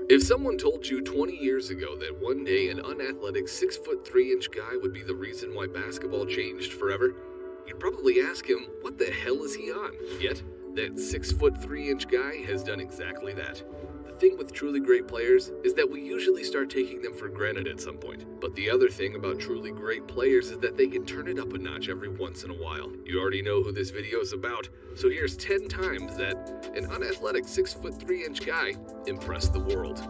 If someone told you 20 years ago that one day an unathletic 6'3" guy would be the reason why basketball changed forever, you'd probably ask him, what the hell is he on? Yet, that 6'3" guy has done exactly that. The thing with truly great players is that we usually start taking them for granted at some point. But the other thing about truly great players is that they can turn it up a notch every once in a while. You already know who this video is about, so here's 10 times that an unathletic 6'3" guy impressed the world.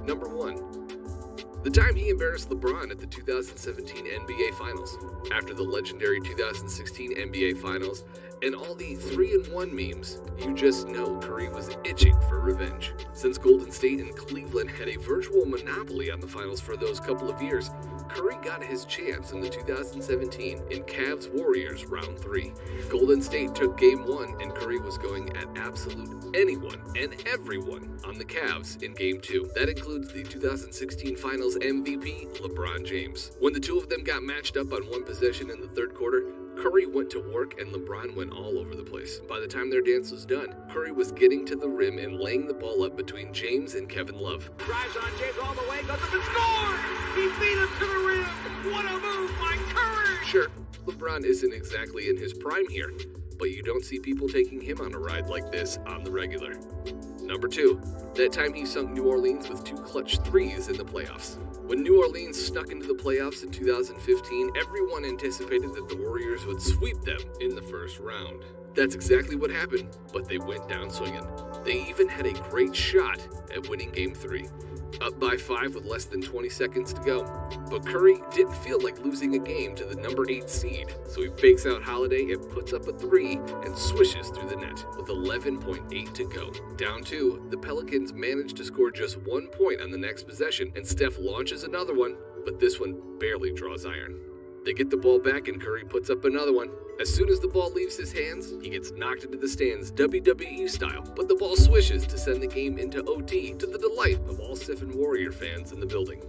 Number 1. The time he embarrassed LeBron at the 2017 NBA Finals. After the legendary 2016 NBA Finals and all the 3-and-1 memes, you just know Curry was itching for revenge. Since Golden State and Cleveland had a virtual monopoly on the finals for those couple of years, Curry got his chance in the 2017 in Cavs-Warriors Round 3. Golden State took Game 1 and Curry was going at absolute anyone and everyone on the Cavs in Game 2. That includes the 2016 Finals MVP, LeBron James. When the two of them got matched up on one possession in the third quarter, Curry went to work and LeBron went all over the place. By the time their dance was done, Curry was getting to the rim and laying the ball up between James and Kevin Love. Drives on James all the way, goes up and scores! He beat him to the rim! What a move by Curry! Sure, LeBron isn't exactly in his prime here, but you don't see people taking him on a ride like this on the regular. Number 2, that time he sunk New Orleans with 2 clutch threes in the playoffs. When New Orleans snuck into the playoffs in 2015, everyone anticipated that the Warriors would sweep them in the first round. That's exactly what happened, but they went down swinging. They even had a great shot at winning Game 3. Up by 5 with less than 20 seconds to go. But Curry didn't feel like losing a game to the number 8 seed, so he fakes out Holiday and puts up a 3 and swishes through the net with 11.8 to go. Down 2, the Pelicans managed to score just 1 point on the next possession, and Steph launches another one, but this one barely draws iron. They get the ball back and Curry puts up another one. As soon as the ball leaves his hands, he gets knocked into the stands WWE style, but the ball swishes to send the game into OT to the delight of all Stephen Warrior fans in the building.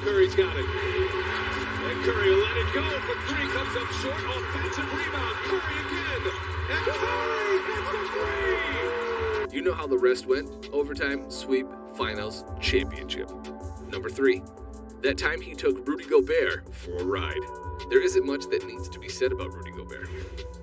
Curry's got it. And Curry will let it go from 3, comes up short, offensive rebound. Curry again. And Curry hits the 3! You know how the rest went? Overtime, sweep, finals, championship. Number 3. That time he took Rudy Gobert for a ride. There isn't much that needs to be said about Rudy Gobert.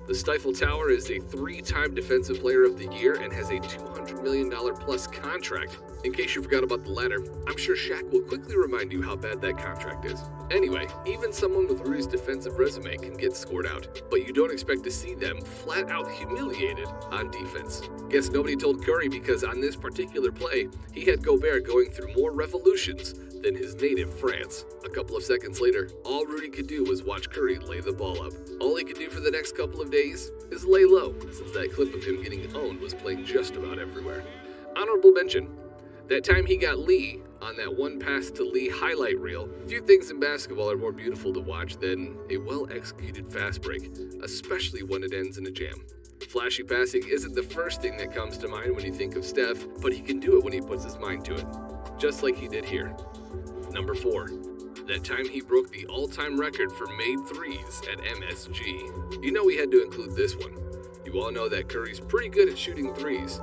The Stifle Tower is a 3-time Defensive Player of the Year and has a $200 million plus contract. In case you forgot about the latter, I'm sure Shaq will quickly remind you how bad that contract is. Anyway, even someone with Rudy's defensive resume can get scored out, but you don't expect to see them flat out humiliated on defense. Guess nobody told Curry because on this particular play, he had Gobert going through more revolutions than his native France. A couple of seconds later, all Rudy could do was watch Curry lay the ball up. All he could do for the next couple of days is lay low, since that clip of him getting owned was playing just about everywhere. Honorable mention, that time he got Lee on that one pass to Lee highlight reel. Few things in basketball are more beautiful to watch than a well-executed fast break, especially when it ends in a jam. Flashy passing isn't the first thing that comes to mind when you think of Steph, but he can do it when he puts his mind to it, just like he did here. Number 4. That time he broke the all-time record for made threes at MSG. You know we had to include this one. You all know that Curry's pretty good at shooting threes,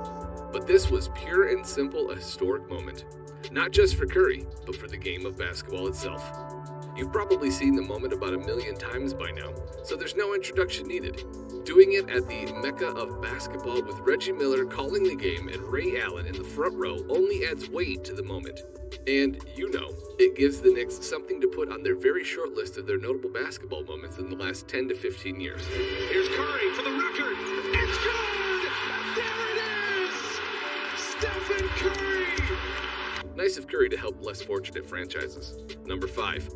but this was pure and simple a historic moment. Not just for Curry, but for the game of basketball itself. You've probably seen the moment about 1 million times by now, so there's no introduction needed. Doing it at the mecca of basketball with Reggie Miller calling the game and Ray Allen in the front row only adds weight to the moment. And, you know, it gives the Knicks something to put on their very short list of their notable basketball moments in the last 10 to 15 years. Here's Curry for the record. It's good! There it is! Stephen Curry! Nice of Curry to help less fortunate franchises. Number 5.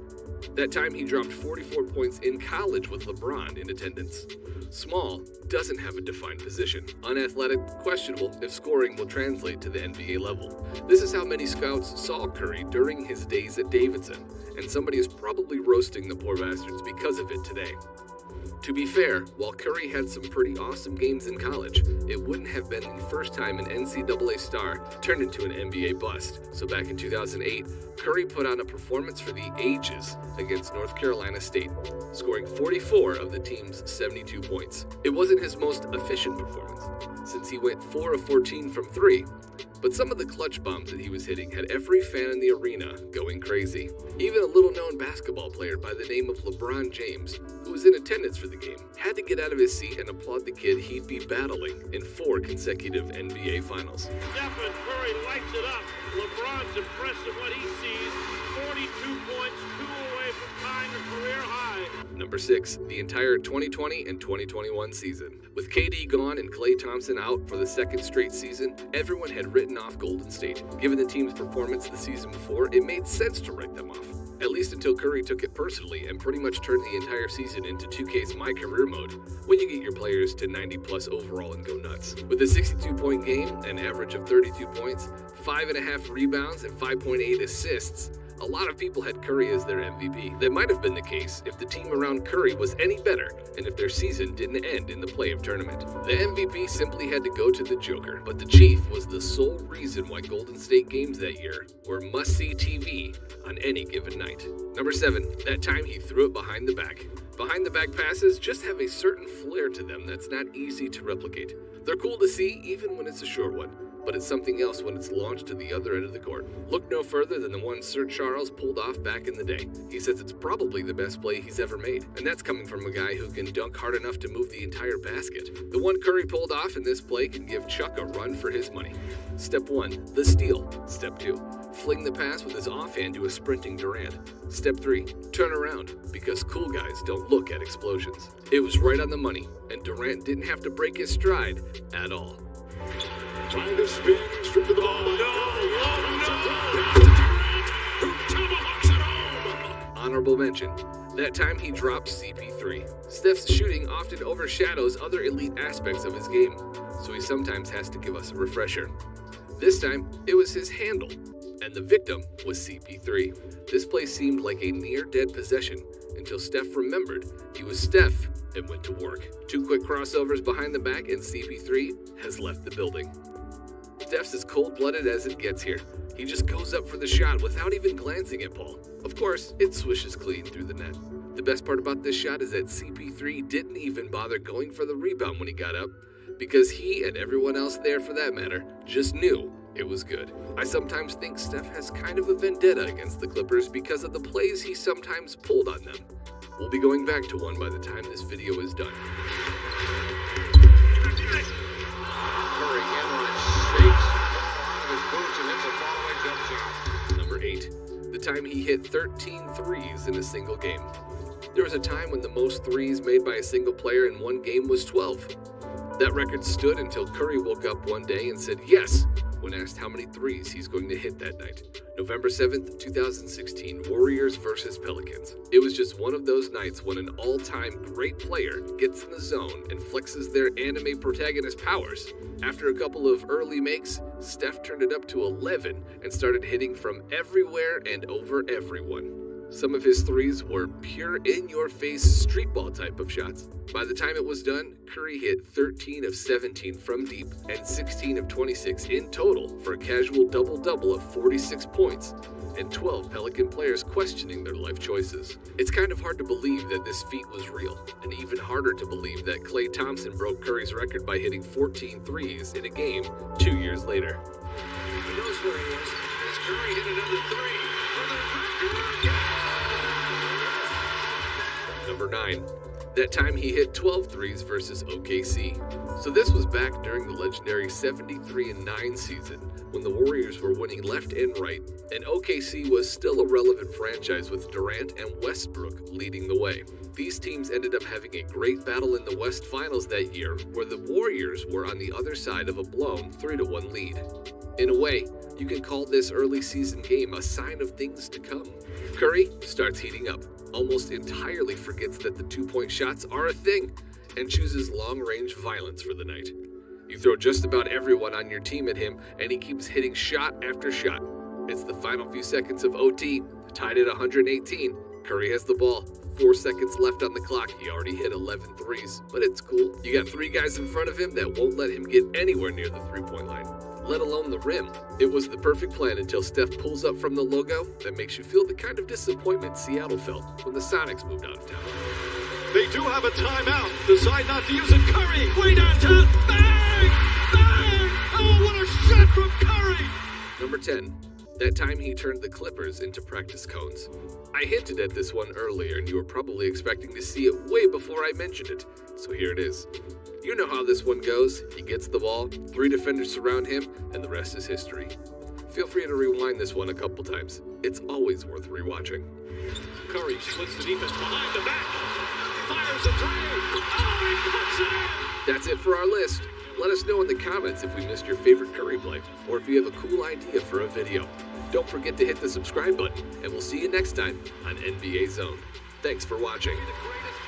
That time he dropped 44 points in college with LeBron in attendance. Small, doesn't have a defined position. Unathletic, questionable if scoring will translate to the NBA level. This is how many scouts saw Curry during his days at Davidson, and somebody is probably roasting the poor bastards because of it today. To be fair, while Curry had some pretty awesome games in college, it wouldn't have been the first time an NCAA star turned into an NBA bust. So back in 2008, Curry put on a performance for the ages against North Carolina State, scoring 44 of the team's 72 points. It wasn't his most efficient performance, since he went 4 of 14 from 3, But some of the clutch bombs that he was hitting had every fan in the arena going crazy. Even a little-known basketball player by the name of LeBron James, who was in attendance for the game, had to get out of his seat and applaud the kid he'd be battling in 4 consecutive NBA Finals. Stephen Curry lights it up. LeBron's impressed at what he sees. 42 points, 2 away from tying a career high. Number 6, the entire 2020 and 2021 season. With KD gone and Klay Thompson out for the 2nd straight season, everyone had written off Golden State. Given the team's performance the season before, it made sense to write them off. At least until Curry took it personally and pretty much turned the entire season into 2K's My Career mode, when you get your players to 90 plus overall and go nuts. With a 62-point game, an average of 32 points, 5.5 rebounds, and 5.8 assists, a lot of people had Curry as their MVP. That might have been the case if the team around Curry was any better and if their season didn't end in the play-off tournament. The MVP simply had to go to the Joker, but the Chief was the sole reason why Golden State games that year were must-see TV on any given night. Number 7, that time he threw it behind the back. Behind the back passes just have a certain flair to them that's not easy to replicate. They're cool to see even when it's a short one, but it's something else when it's launched to the other end of the court. Look no further than the one Sir Charles pulled off back in the day. He says it's probably the best play he's ever made, and that's coming from a guy who can dunk hard enough to move the entire basket. The one Curry pulled off in this play can give Chuck a run for his money. Step 1, the steal. Step 2, fling the pass with his offhand to a sprinting Durant. Step 3, turn around, because cool guys don't look at explosions. It was right on the money, and Durant didn't have to break his stride at all. Trying to spin, strip to the ball. No! Honorable mention, that time he dropped CP3. Steph's shooting often overshadows other elite aspects of his game, so he sometimes has to give us a refresher. This time, it was his handle, and the victim was CP3. This play seemed like a near-dead possession until Steph remembered he was Steph and went to work. 2 quick crossovers behind the back and CP3 has left the building. Steph's as cold-blooded as it gets here. He just goes up for the shot without even glancing at Paul. Of course, it swishes clean through the net. The best part about this shot is that CP3 didn't even bother going for the rebound when he got up, because he and everyone else there for that matter just knew it was good. I sometimes think Steph has kind of a vendetta against the Clippers because of the plays he sometimes pulled on them. We'll be going back to one by the time this video is done. Curry in on it, shakes out of his boots and hits a following jump shot. Number 8, the time he hit 13 threes in a single game. There was a time when the most threes made by a single player in one game was 12. That record stood until Curry woke up one day and said yes when asked how many threes he's going to hit that night. November 7th, 2016, Warriors versus Pelicans. It was just one of those nights when an all-time great player gets in the zone and flexes their anime protagonist powers. After a couple of early makes, Steph turned it up to 11 and started hitting from everywhere and over everyone. Some of his threes were pure in-your-face street ball type of shots. By the time it was done, Curry hit 13 of 17 from deep and 16 of 26 in total for a casual double-double of 46 points and 12 Pelican players questioning their life choices. It's kind of hard to believe that this feat was real, and even harder to believe that Klay Thompson broke Curry's record by hitting 14 threes in a game 2 years later. He knows where he is as Curry hit another 3 for the record again. Number 9, that time he hit 12 threes versus OKC. So this was back during the legendary 73-9 season when the Warriors were winning left and right, and OKC was still a relevant franchise with Durant and Westbrook leading the way. These teams ended up having a great battle in the West Finals that year, where the Warriors were on the other side of a blown 3-1 lead. In a way, you can call this early season game a sign of things to come. Curry starts heating up, almost entirely forgets that the 2-point shots are a thing, and chooses long-range violence for the night. You throw just about everyone on your team at him, and he keeps hitting shot after shot. It's the final few seconds of OT, tied at 118. Curry has the ball. 4 seconds left on the clock. He already hit 11 threes, but it's cool. You got 3 guys in front of him that won't let him get anywhere near the 3-point line, let alone the rim. It was the perfect plan until Steph pulls up from the logo that makes you feel the kind of disappointment Seattle felt when the Sonics moved out of town. They do have a timeout. Decide not to use it. Curry, way downtown. Bang! Bang! Oh, what a shot from Curry! Number 10. That time he turned the Clippers into practice cones. I hinted at this one earlier, and you were probably expecting to see it way before I mentioned it, so here it is. You know how this one goes. He gets the ball, 3 defenders surround him, and the rest is history. Feel free to rewind this one a couple times. It's always worth rewatching. Curry splits the defense behind the back. Fires a three. Oh, he puts it in. That's it for our list. Let us know in the comments if we missed your favorite Curry play, or if you have a cool idea for a video. Don't forget to hit the subscribe button, and we'll see you next time on NBA Zone. Thanks for watching. The greatest